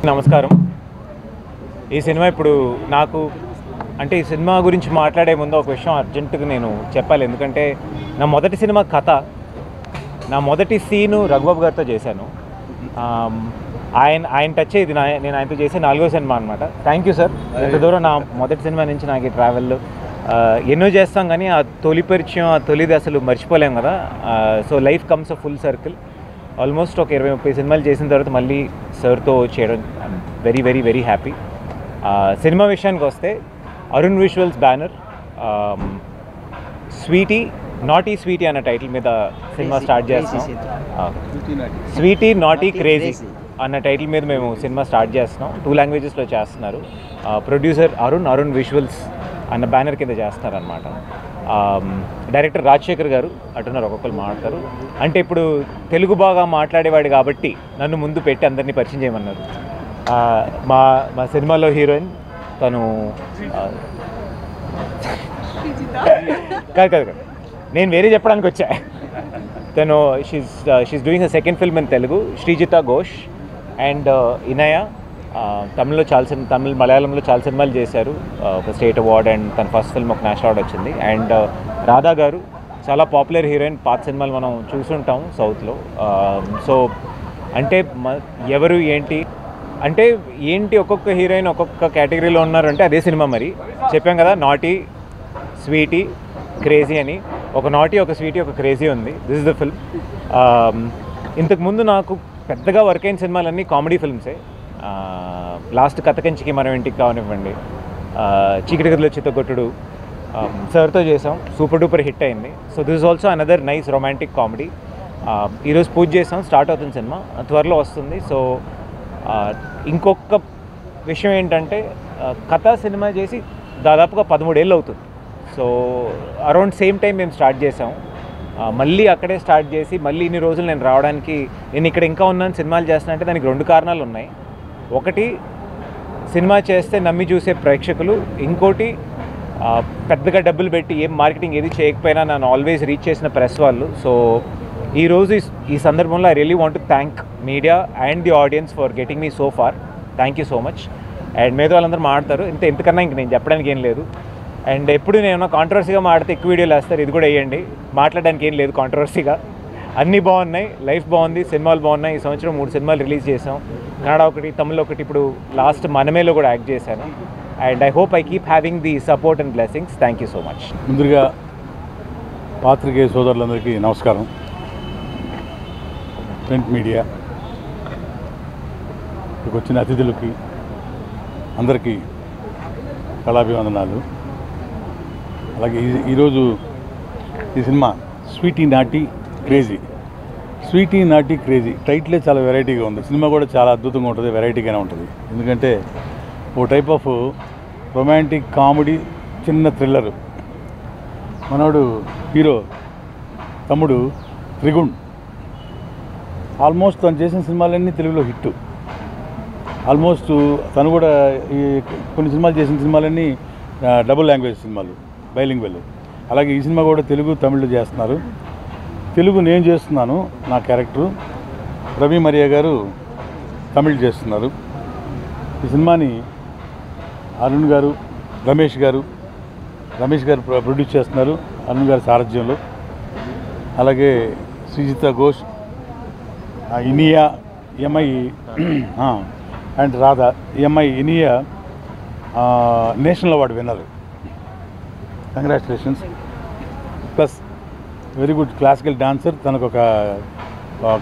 నమస్కారం. ఈ సినిమా ఇప్పుడు నాకు అంటే ఈ సినిమా గురించి మాట్లాడే ముందు ఒక విషయం అర్జెంటుగా నేను చెప్పాలి. ఎందుకంటే నా మొదటి సినిమా కథ, నా మొదటి సీను రఘుబాబు గారితో చేశాను. ఆయన టచ్ ఇది నేను ఆయనతో చేసే 4వ సినిమా అనమాట. Thank you sir. ఇంత దూరం నా మొదటి సినిమా నుంచి నాకు ఈ ట్రావెల్ ఎన్నో చేస్తాం, కానీ ఆ తొలి పరిచయం, ఆ తొలిది అసలు మర్చిపోలేం కదా. So life comes a full circle. Almost ఒక 20-30 సినిమాలు చేసిన తర్వాత మళ్ళీ సార్తో చేయడం వెరీ వెరీ వెరీ హ్యాపీ. సినిమా విషయానికి వస్తే Arun visuals banner sweety naughty sweety అన్న టైటిల్ మీద సినిమా స్టార్ట్ చేస్తున్నాం. స్వీటీ నాటీ క్రేజీ అన్న టైటిల్ మీద మేము సినిమా స్టార్ట్ చేస్తున్నాం. 2 లాంగ్వేజెస్లో చేస్తున్నారు. ప్రొడ్యూసర్ అరుణ్ విజువల్స్ అన్న బ్యానర్ కింద చేస్తున్నారనమాట. డైరెక్టర్ రాజశేఖర్ గారు అటున్నారు, ఒక్కొక్కరు మాట్లాడతారు. అంటే ఇప్పుడు తెలుగు బాగా మాట్లాడేవాడు కాబట్టి నన్ను ముందు పెట్టి అందరినీ పరిచయం చేయమన్నారు. మా సినిమాలో హీరోయిన్ తను కాదు, నేను వేరే చెప్పడానికి వచ్చా. తను she's doing a second film in Telugu, Srijita Ghosh. And Inaya Tamil మలయాళంలో చాలా సినిమాలు చేశారు. ఒక స్టేట్ అవార్డ్ అండ్ తన ఫస్ట్ ఫిల్మ్ ఒక నేషనల్ అవార్డ్ వచ్చింది. అండ్ రాధా గారు చాలా పాపులర్ హీరోయిన్, పాత సినిమాలు మనం చూసుంటాం సౌత్లో. సో అంటే ఎవరు ఏంటి ఒక్కొక్క హీరోయిన్ ఒక్కొక్క కేటగిరీలో ఉన్నారు అంటే అదే సినిమా. మరి చెప్పాం కదా, నాటీ స్వీటీ క్రేజీ అని. ఒక నాటీ, ఒక స్వీటీ, ఒక క్రేజీ ఉంది. This is the film. ఇంతకుముందు నాకు పెద్దగా వర్క్ అయిన సినిమాలన్నీ కామెడీ ఫిల్మ్సే. లాస్ట్ కథకంచికి మనం ఇంటికి కావనివ్వండి, చీకటి గదిలో చిత్తగొట్టుడు సార్తో చేసాం, సూపర్ డూపర్ హిట్ అయింది. So this is also another nice romantic comedy. ఈరోజు పూజ చేసాం, స్టార్ట్ అవుతుంది సినిమా, త్వరలో వస్తుంది. సో ఇంకొక విషయం ఏంటంటే కథ సినిమా చేసి దాదాపుగా 13 ఏళ్ళు అవుతుంది. సో అరౌండ్ సేమ్ టైం మేము స్టార్ట్ చేసాం. మళ్ళీ అక్కడే స్టార్ట్ చేసి మళ్ళీ ఇన్ని రోజులు నేను రావడానికి, నేను ఇక్కడ ఇంకా ఉన్నాను సినిమాలు చేస్తున్నా అంటే దానికి 2 కారణాలు ఉన్నాయి. ఒకటి, సినిమా చేస్తే నమ్మి చూసే ప్రేక్షకులు. ఇంకోటి, పెద్దగా డబ్బులు పెట్టి ఏం మార్కెటింగ్ ఏది చేయకపోయినా నన్ను ఆల్వేస్ రీచ్ చేసిన ప్రెస్ వాళ్ళు. సో ఈరోజు ఈ సందర్భంలో I really want to thank media and the audience for getting me so far. Thank you so much. And మీద వాళ్ళందరూ మాట్లాడతారు, ఎంతకన్నా ఇంక నేను చెప్పడానికి ఏం లేదు. అండ్ ఎప్పుడు నేను కాంట్రవర్సీగా మాడితే ఎక్కువ వీడియోలు వేస్తారు, ఇది కూడా వేయండి. మాట్లాడడానికి ఏం లేదు కాంట్రవర్సీగా. అన్నీ బాగున్నాయి, లైఫ్ బాగుంది, సినిమాలు బాగున్నాయి. ఈ సంవత్సరం 3 సినిమాలు రిలీజ్ చేసాం. కన్నడ ఒకటి, తమిళ్ ఒకటి, ఇప్పుడు లాస్ట్ మనమేలో కూడా యాక్ట్ చేశాను. And I hope I keep having the support and blessings. Thank you so much. ముందుగా పాత్రికేయ సోదరులందరికీ నమస్కారం. ప్రింట్ మీడియా ఇక్కడికి వచ్చిన అతిథులకి అందరికీ కళాభివందనాలు. అలాగే ఈరోజు ఈ cinema sweety naughty crazy. Sweety naughty crazy టైటిలే చాలా వెరైటీగా ఉంది. సినిమా కూడా చాలా అద్భుతంగా ఉంటుంది, వెరైటీగానే ఉంటుంది. ఎందుకంటే ఓ టైప్ ఆఫ్ రొమాంటిక్ కామెడీ, చిన్న థ్రిల్లరు. మనోడు హీరో తమ్ముడు త్రిగుణ్ ఆల్మోస్ట్ తను చేసిన సినిమాలన్నీ తెలుగులో హిట్. ఆల్మోస్ట్ తను కూడా ఈ కొన్ని సినిమాలు చేసిన సినిమాలన్నీ డబుల్ లాంగ్వేజ్ సినిమాలు, బైలింగ్వెల్. అలాగే ఈ సినిమా కూడా తెలుగు తమిళ్లో చేస్తున్నారు. తెలుగు నేను చేస్తున్నాను, నా క్యారెక్టరు. రవి మరియా గారు తమిళ్ చేస్తున్నారు. ఈ సినిమాని అరుణ్ గారు, రమేష్ గారు ప్రొడ్యూస్ చేస్తున్నారు, అరుణ్ గారి సారథ్యంలో. అలాగే Srijita Ghosh, Inaya MI and Radha. MI Inaya national award winner. Congratulations. Plus very good classical dancer. తనకు ఒక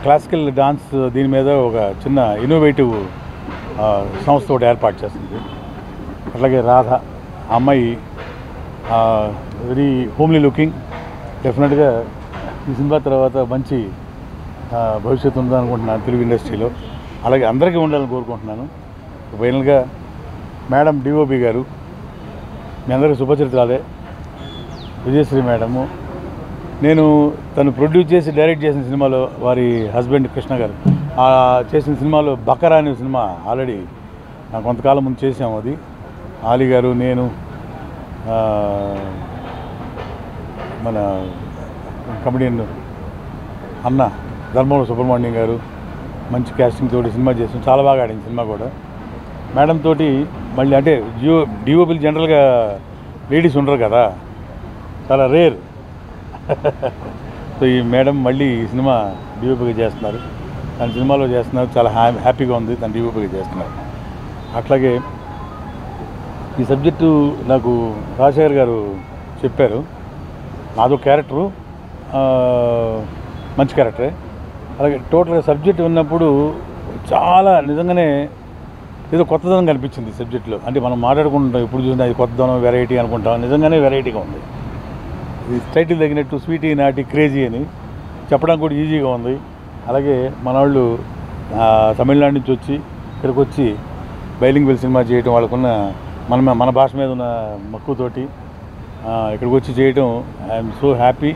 క్లాసికల్ డాన్స్ దీని మీద ఒక చిన్న ఇన్నోవేటివ్ సంస్థ ఒకటి ఏర్పాటు చేస్తుంది. అట్లాగే రాధ అమ్మాయి వెరీ హోమ్లీ లుకింగ్. డెఫినెట్గా ఈ సినిమా తర్వాత మంచి భవిష్యత్తు ఉందనుకుంటున్నాను తెలుగు ఇండస్ట్రీలో. అలాగే అందరికీ ఉండాలని కోరుకుంటున్నాను. ఫైనల్గా మేడం డిఓపి గారు, మీ అందరికీ శుభచరిత్రాలే. విజయశ్రీ మేడము, నేను తను ప్రొడ్యూస్ చేసి డైరెక్ట్ చేసిన సినిమాలో వారి హస్బెండ్ కృష్ణ గారు చేసిన సినిమాలో బకరా అనే సినిమా ఆల్రెడీ కొంతకాలం ముందు చేసాము. అది ఆలీ గారు, నేను, మన కమెడియన్ అన్న ధర్మవరం సుబ్రహ్మణ్యం గారు మంచి క్యాస్టింగ్ తోటి సినిమా చేసాం. చాలా బాగా ఆడింది సినిమా కూడా. మేడం తోటి మళ్ళీ అంటే డిఓపీలు జనరల్గా లేడీస్ ఉండరు కదా, చాలా రేర్. సో ఈ మేడం మళ్ళీ ఈ సినిమా డిఓపీగా చేస్తున్నారు, తన సినిమాలో చేస్తున్నారు, చాలా హ్యాపీగా ఉంది తను డిఓపీగా చేస్తున్నారు. అట్లాగే ఈ సబ్జెక్టు నాకు రాజశేఖర్ గారు చెప్పారు, నాదో క్యారెక్టరు మంచి క్యారెక్టరే. అలాగే టోటల్గా సబ్జెక్ట్ ఉన్నప్పుడు చాలా నిజంగానే ఏదో కొత్తదనం కనిపించింది సబ్జెక్టులో. అంటే మనం మాట్లాడుకుంటాం ఎప్పుడు చూసినా అది కొత్తదనం వెరైటీ అనుకుంటాం, నిజంగానే వెరైటీగా ఉంది. ఇది టైటిల్ తగినట్టు స్వీటీ నాటి క్రేజీ అని చెప్పడానికి కూడా ఈజీగా ఉంది. అలాగే మన వాళ్ళు తమిళనాడు నుంచి వచ్చి ఇక్కడికి వచ్చి బైలింగ్వెల్ సినిమా చేయడం, వాళ్ళకున్న మన భాష మీద ఉన్న మక్కువతోటి ఇక్కడికి వచ్చి చేయడం ఐఎమ్ సో హ్యాపీ.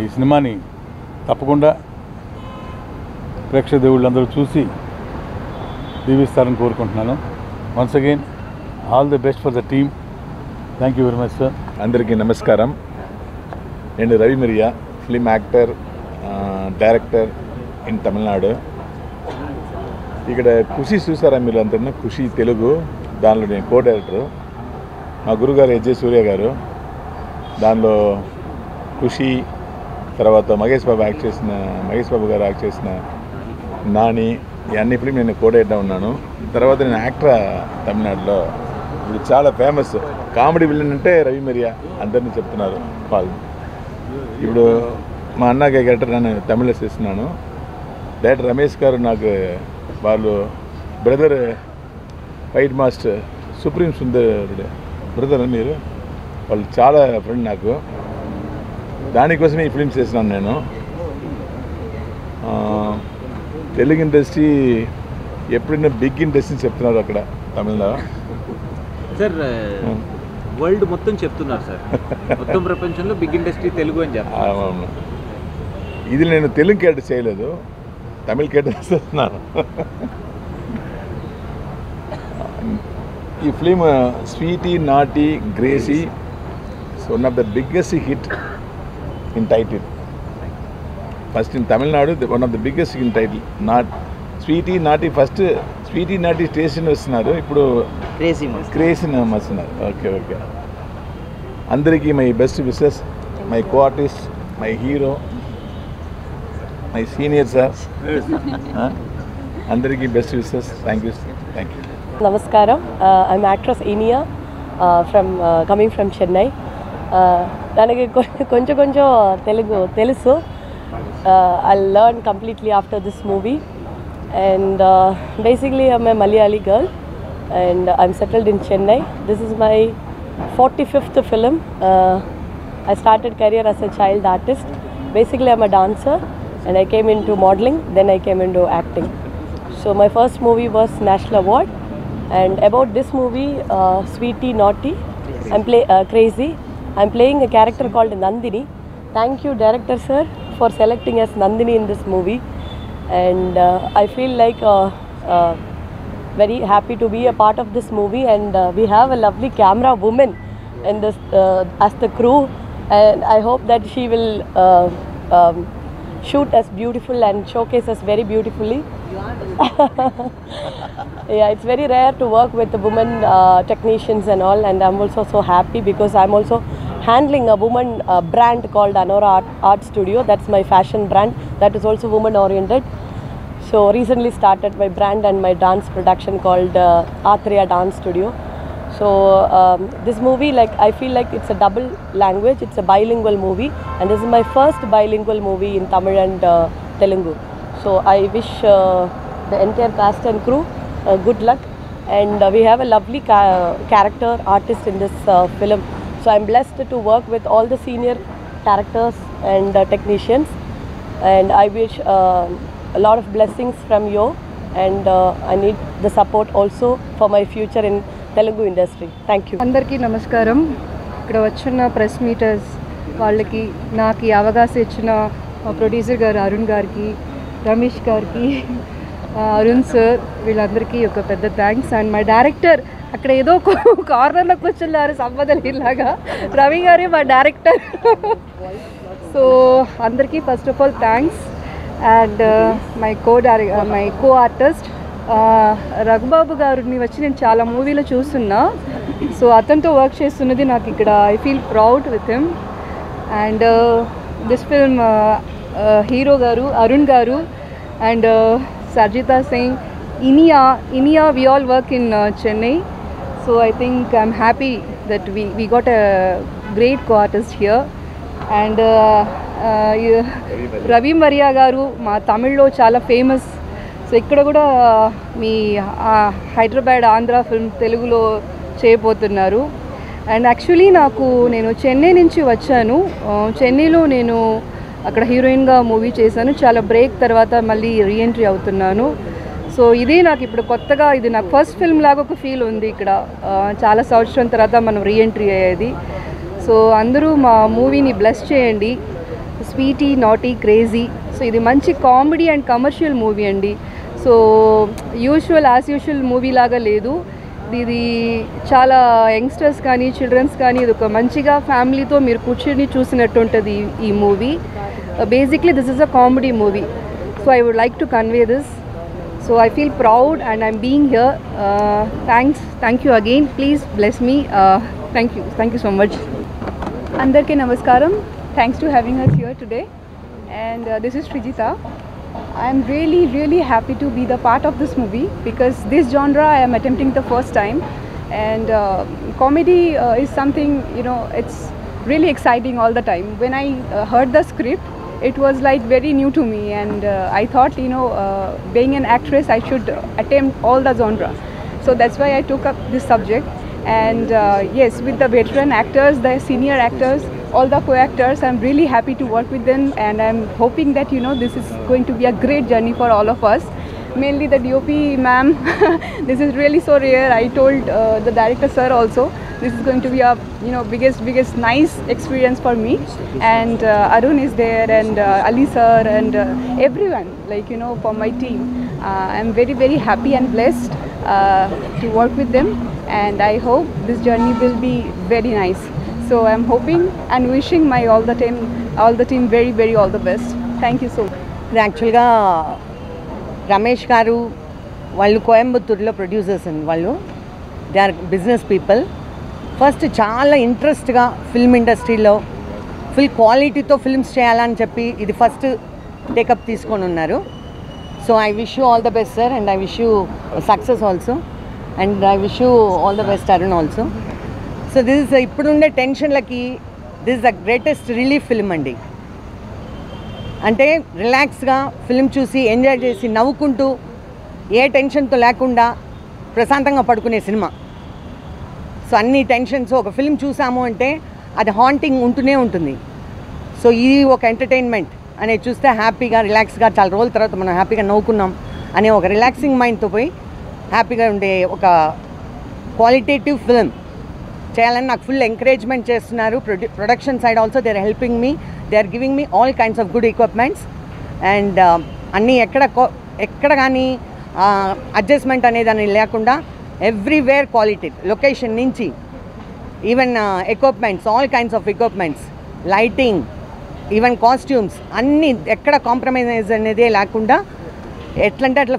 ఈ సినిమాని తప్పకుండా ప్రేక్షక దేవుళ్ళందరూ చూసి దీవిస్తారని కోరుకుంటున్నాను. Once again all the best for the team. Thank you very much sir. అందరికీ నమస్కారం. నేను Ravi Miriya, film actor, director in Tamil Nadu. ఇక్కడ ఖుషి చూసారా మీరు అందరినీ? ఖుషి తెలుగు, దానిలో నేను కో డైరెక్టరు. మా గురుగారు హెచ్జే సూర్య గారు, దానిలో ఖుషి, తర్వాత మహేష్ బాబు గారు యాక్ట్ చేసిన నాని, ఈ అన్ని ఫిలిం నేను కో డైరెక్టర్ ఉన్నాను. తర్వాత నేను యాక్టర్ తమిళనాడులో. ఇప్పుడు చాలా ఫేమస్ కామెడీ విలన్ అంటే రవి మిరియా, అందరినీ చెప్తున్నారు వాళ్ళు. ఇప్పుడు మా అన్నగా క్యారెక్టర్ నేను తమిళ చేస్తున్నాను. డైరెక్టర్ రమేష్ గారు నాకు వాళ్ళు brother fight master supreme Sundar brother మీరు, వాళ్ళు చాలా ఫ్రెండ్ నాకు. దానికోసమే ఈ ఫిలిమ్స్ చేసినాను నేను. తెలుగు ఇండస్ట్రీ ఎప్పుడైనా బిగ్ ఇండస్ట్రీ చెప్తున్నారు అక్కడ తమిళలో సార్. వరల్డ్ మొత్తం చెప్తున్నారు సార్, మొత్తం ప్రపంచంలో బిగ్ ఇండస్ట్రీ తెలుగు అని చెప్తారు. అవును, ఇది నేను తెలుగు క్యారెక్టర్ చేయలేదు, తమిళ క్యారెక్టర్ చేస్తున్నాను. ఈ film sweety naughty crazy one of the biggest hit in title. First in Tamil Nadu one of the biggest in title. Sweety naughty first sweety naughty station వస్తున్నారు, ఇప్పుడు క్రేజీ వస్తున్నారు. ఓకే ఓకే, అందరికీ my best wishes. My co artist, my hero, my senior sir, అందరికీ best wishes. Thank you. Namaskaram. I'm actress Inia coming from Chennai. ನನಗೆ ಕೊಂಚ ತೆಲುಗು తెలుసు. I'll learn completely after this movie. And basically I'm a Malayali girl and I'm settled in Chennai. This is my 45th film. I started career as a child artist. Basically I'm a dancer and I came into modeling, then I came into acting. So my first movie was National Award. And about this movie, Sweety Naughty, Crazy, I'm playing a character called Nandini. Thank you director sir for selecting as Nandini in this movie. And I feel like very happy to be a part of this movie. And we have a lovely camera woman in this as the crew. And I hope that she will shoot us beautiful and showcase us very beautifully. Yeah, it's very rare to work with the women technicians and all, and I'm also so happy because I'm also handling a woman brand called Anora Art Studio. That's my fashion brand that is also woman oriented. So recently started my brand and my dance production called Athriya Dance Studio. So this movie, like I feel like it's a double language, it's a bilingual movie, and this is my first bilingual movie in Tamil and Telugu. So I wish the entire cast and crew good luck, and we have a lovely character artist in this film. So I'm blessed to work with all the senior characters and technicians, and I wish a lot of blessings from you, and I need the support also for my future in Telugu industry. Thank you. అందరికీ నమస్కారం. ఇక్కడ వచ్చిన press metres వాళ్ళకి, నాకు ఈ అవకాశం ఇచ్చిన మా ప్రొడ్యూసర్ గారు అరుణ్ గారికి, రమేష్ గారికి, అరుణ్ సార్, వీళ్ళందరికీ ఒక పెద్ద థ్యాంక్స్. అండ్ మా డైరెక్టర్ అక్కడ ఏదో కార్నర్లో కూర్చున్నారు సంబంధం ఇలాగా, రవి గారే మా డైరెక్టర్. సో అందరికీ first of all thanks. And my co artist Raghubabu గారిని వచ్చి నేను చాలా మూవీలో చూస్తున్నా. సో అతనితో వర్క్ చేస్తున్నది నాకు ఇక్కడ I feel proud with him. And this film hero గారు అరుణ్ గారు and Sarjitha Singh, Iniya we all work in Chennai. So I think I'm happy that we got a great co-artist here. And Ravi Mariya గారు మా తమిళ్లో చాలా ఫేమస్. సో ఇక్కడ కూడా మీ హైదరాబాద్ ఆంధ్ర ఫిల్మ్ తెలుగులో చేయబోతున్నారు. అండ్ యాక్చువల్లీ నేను చెన్నై నుంచి వచ్చాను. చెన్నైలో నేను అక్కడ హీరోయిన్గా మూవీ చేశాను. చాలా బ్రేక్ తర్వాత మళ్ళీ రీఎంట్రీ అవుతున్నాను. సో ఇదే నాకు ఇప్పుడు కొత్తగా, ఇది నాకు ఫస్ట్ ఫిల్మ్ లాగా ఒక ఫీల్ ఉంది ఇక్కడ. చాలా సంవత్సరం తర్వాత మనం రీఎంట్రీ అయ్యేది. సో అందరూ మా మూవీని బ్లెస్ చేయండి. Sweety naughty crazy. సో ఇది మంచి కామెడీ అండ్ కమర్షియల్ మూవీ అండి. సో యాజ్ యూజువల్ మూవీ లాగా లేదు ఇది. చాలా యంగ్స్టర్స్ కానీ చిల్డ్రన్స్ కానీ ఇది ఒక మంచిగా ఫ్యామిలీతో మీరు కూర్చొని చూసినట్టు ఉంటుంది ఈ movie. Basically this is a comedy movie. So I would like to convey this. So I feel proud and I'm being here. Thank you again. Please bless me. Thank you so much. Andarki namaskaram. Thanks to having us here today. And this is Srijita. I'm really happy to be the part of this movie because this genre I am attempting the first time. And comedy is something, it's really exciting all the time. When I heard the script, it was like very new to me, and I thought, being an actress, I should attempt all the genre. So that's why I took up this subject. And yes, with the veteran actors, the senior actors, all the co-actors, I'm really happy to work with them, and I'm hoping that this is going to be a great journey for all of us. Mainly the DOP ma'am. This is really so rare. I told the director sir also, this is going to be a biggest nice experience for me. And Arun is there, and Ali sir, and everyone, for my team. I'm very happy and blessed to work with them, and I hope this journey will be very nice. So I'm hoping and wishing all the team very all the best. Thank you so much. యాక్చువల్గా రమేష్ గారు వాళ్ళు కోయంబత్తూరులో producers అండి. వాళ్ళు they are business people. First చాలా ఇంట్రెస్ట్గా film ఇండస్ట్రీలో full క్వాలిటీతో films చేయాలని చెప్పి ఇది ఫస్ట్ టేకప్ తీసుకొని ఉన్నారు. So I wish you all the best sir, and I wish you success also, and I wish you all the best Arun also. So this is ఇప్పుడుండే టెన్షన్లకి this is the greatest relief film అండి. అంటే రిలాక్స్గా film చూసి enjoy చేసి నవ్వుకుంటూ ఏ టెన్షన్తో లేకుండా ప్రశాంతంగా పడుకునే సినిమా. సో అన్ని టెన్షన్స్ ఒక ఫిల్మ్ చూసాము అంటే అది హాంటింగ్ ఉంటూనే ఉంటుంది. సో ఇది ఒక ఎంటర్టైన్మెంట్ అనేది చూస్తే హ్యాపీగా రిలాక్స్గా చాలా రోజుల తర్వాత మనం హ్యాపీగా నవ్వుకున్నాం అనే ఒక రిలాక్సింగ్ మైండ్తో పోయి హ్యాపీగా ఉండే ఒక క్వాలిటేటివ్ ఫిల్మ్ చేయాలని నాకు ఫుల్ ఎంకరేజ్మెంట్ చేస్తున్నారు. Production side also they are helping me, they are giving me all kinds of good equipments. And అన్నీ ఎక్కడ కానీ అడ్జస్ట్మెంట్ అనేది లేకుండా ఎవ్రీవేర్ క్వాలిటీ, లొకేషన్ నుంచి even equipments, all kinds of equipments, lighting, even costumes అన్నీ ఎక్కడ compromise అనేదే లేకుండా ఎట్లంటే అట్లా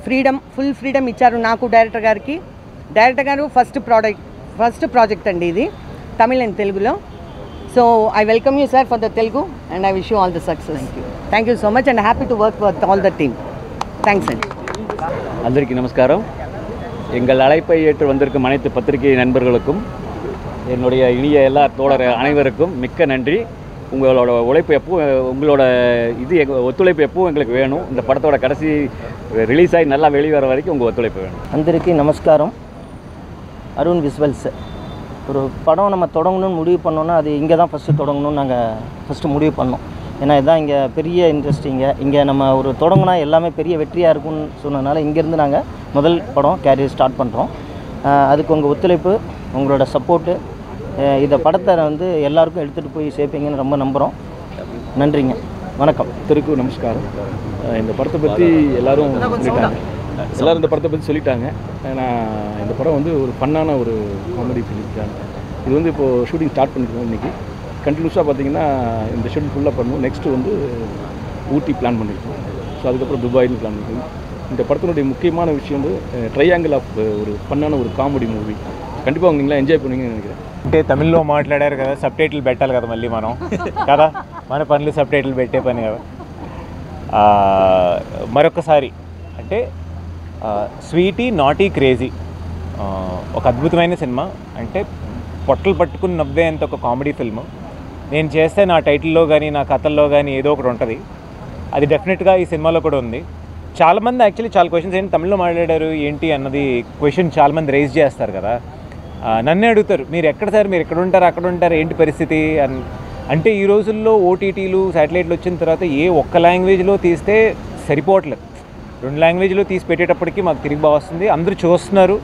ఫుల్ ఫ్రీడమ్ ఇచ్చారు నాకు డైరెక్టర్ గారికి. డైరెక్టర్ గారు ఫస్ట్ ప్రాజెక్ట్ అండి ఇది, తమిళ్ అండ్ తెలుగులో. So I welcome you sir for the Telugu, and I wish you all the success. Thank you so much, and happy to work with all the team. Thanks అండి. అందరికీ నమస్కారం. எங்கள் அழைப்பை ஏற்று வந்திருக்கும் அனைத்து பத்திரிகை நண்பர்களுக்கும், என்னுடைய இனிய எல்லா தோழர் அனைவருக்கும் மிக்க நன்றி. உங்களோட உழைப்பு உங்களோட ஒத்துழைப்பு எப்பவும் எங்களுக்கு வேணும். இந்த படத்தோட கடைசி ரிலீஸ் ஆகி நல்லா வெளிவர வரைக்கும் உங்கள் ஒத்துழைப்பு வேணும். అందరికీ నమస్కారం. அருண் விஸ்வல்ஸ். ஒரு படம் நம்ம தொடங்கணும்னு முடிவு பண்ணோன்னா அது இங்கே தான் ஃபஸ்ட்டு தொடங்கணும்னு நாங்கள் ஃபஸ்ட்டு முடிவு பண்ணோம். ஏன்னா இதுதான் இங்கே பெரிய இண்டஸ்ட்ரிங்க. இங்கே நம்ம ஒரு தொடங்கினா எல்லாமே பெரிய வெற்றியாக இருக்கும்னு சொன்னதுனால இங்கேருந்து நாங்கள் முதல் படம் கேரியர் ஸ்டார்ட் பண்ணுறோம். அதுக்கு உங்கள் ஒத்துழைப்பு, உங்களோட சப்போர்ட்டு, இந்த படத்தை எல்லாருக்கும் எடுத்துகிட்டு போய் சேர்ப்பீங்கன்னு ரொம்ப நம்புகிறோம். நன்றிங்க, வணக்கம். திருக்கும் நமஸ்காரம். இந்த படத்தை பற்றி எல்லாரும் இந்த படத்தை பற்றி சொல்லிட்டாங்க. நான் இந்த படம் ஒரு ஃபன்னான ஒரு காமெடி ஃபிலிம் தான். இது இப்போது ஷூட்டிங் ஸ்டார்ட் பண்ணியிருக்கோம். இன்றைக்கி கண்டினியூஸாக பார்த்திங்கன்னா இந்த ஷெட்யூல் ஃபுல்லாக பண்ணுவோம். நெக்ஸ்ட்டு ஊட்டி பிளான் பண்ணியிருக்கோம். ஸோ அதுக்கப்புறம் துபாய்னு பிளான் பண்ணியிருக்கோம். இந்த படத்தினுடைய முக்கியமான விஷயம் வந்து ட்ரையாங்கிள் ஆஃப் ஒரு ஃபன்னான ஒரு காமெடி மூவி. கண்டிப்பாக நீங்களாம் என்ஜாய் பண்ணுவீங்கன்னு நினைக்கிறேன். అంటే తమిళ్లో మాట్లాడారు కదా, సబ్ టైటిల్ పెట్టాలి కదా మళ్ళీ మనం కదా, మన పనులు సబ్ టైటిల్ పెట్టే పని కదా. మరొకసారి అంటే స్వీటీ నాటీ క్రేజీ ఒక అద్భుతమైన సినిమా. అంటే పొట్టలు పట్టుకుని నవ్వేంత ఒక కామెడీ ఫిల్మ్. నేను చేస్తే నా టైటిల్లో కానీ నా కథల్లో కానీ ఏదో ఒకటి ఉంటుంది. అది డెఫినెట్గా ఈ సినిమాలో కూడా ఉంది. చాలామంది యాక్చువల్లీ చాలా క్వశ్చన్స్ ఏంటి తమిళ్లో మాట్లాడారు ఏంటి అన్నది క్వశ్చన్ చాలామంది రైజ్ చేస్తారు కదా. నన్నే అడుగుతారు, మీరు ఎక్కడ సార్, మీరు ఎక్కడ ఉంటారు, అక్కడ ఉంటారు, ఏంటి పరిస్థితి అని. అంటే ఈ రోజుల్లో ఓటీటీలు శాటిలైట్లు వచ్చిన తర్వాత ఏ ఒక్క లాంగ్వేజ్లో తీస్తే సరిపోవట్లేదు. 2 లాంగ్వేజ్లో తీసి పెట్టేటప్పటికి మాకు తిరిగి బాగా వస్తుంది. అందరూ చూస్తున్నారు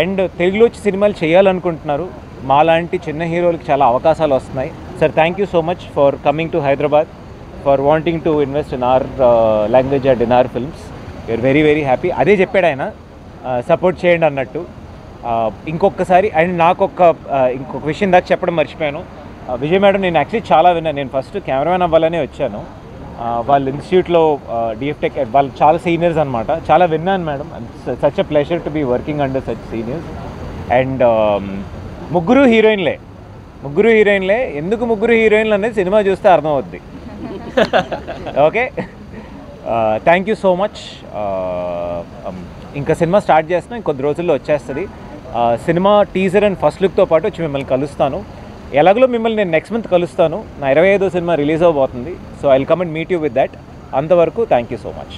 అండ్ తెలుగులో వచ్చి సినిమాలు చేయాలనుకుంటున్నారు. మాలాంటి చిన్న హీరోలకి చాలా అవకాశాలు వస్తున్నాయి. Sir thank you so much for coming to Hyderabad, for wanting to invest in our language and in our films. You are very very happy. అదే చెప్పాడు ఆయన, సపోర్ట్ చేయండి అన్నట్టు. ఇంకొకసారి అండ్ నాకు ఇంకొక విషయం దాకా చెప్పడం మర్చిపోయాను. విజయ్ మేడం నేను యాక్చువల్లీ చాలా విన్నాను. నేను ఫస్ట్ కెమెరామెన్ అవ్వాలనే వచ్చాను. వాళ్ళ ఇన్స్టిట్యూట్లో డిఎఫ్టెక్ వాళ్ళు చాలా సీనియర్స్ అనమాట. చాలా విన్నాను madam. Such a pleasure to be working under such seniors. And ముగ్గురు హీరోయిన్లే. ఎందుకు ముగ్గురు హీరోయిన్లు అనేది సినిమా చూస్తే అర్థమవుద్ది. Okay, thank you so much. ఇంకా సినిమా స్టార్ట్ చేస్తున్నాం, ఇంకొద్ది రోజుల్లో వచ్చేస్తుంది. సినిమా టీజర్ అండ్ ఫస్ట్ లుక్తో పాటు వచ్చి మిమ్మల్ని కలుస్తాను. ఎలాగో మిమ్మల్ని నేను నెక్స్ట్ మంత్ కలుస్తాను. నా 25వ సినిమా రిలీజ్ అవబోతుంది. So I will come and meet you with that. అంతవరకు థ్యాంక్ యూ సో మచ్.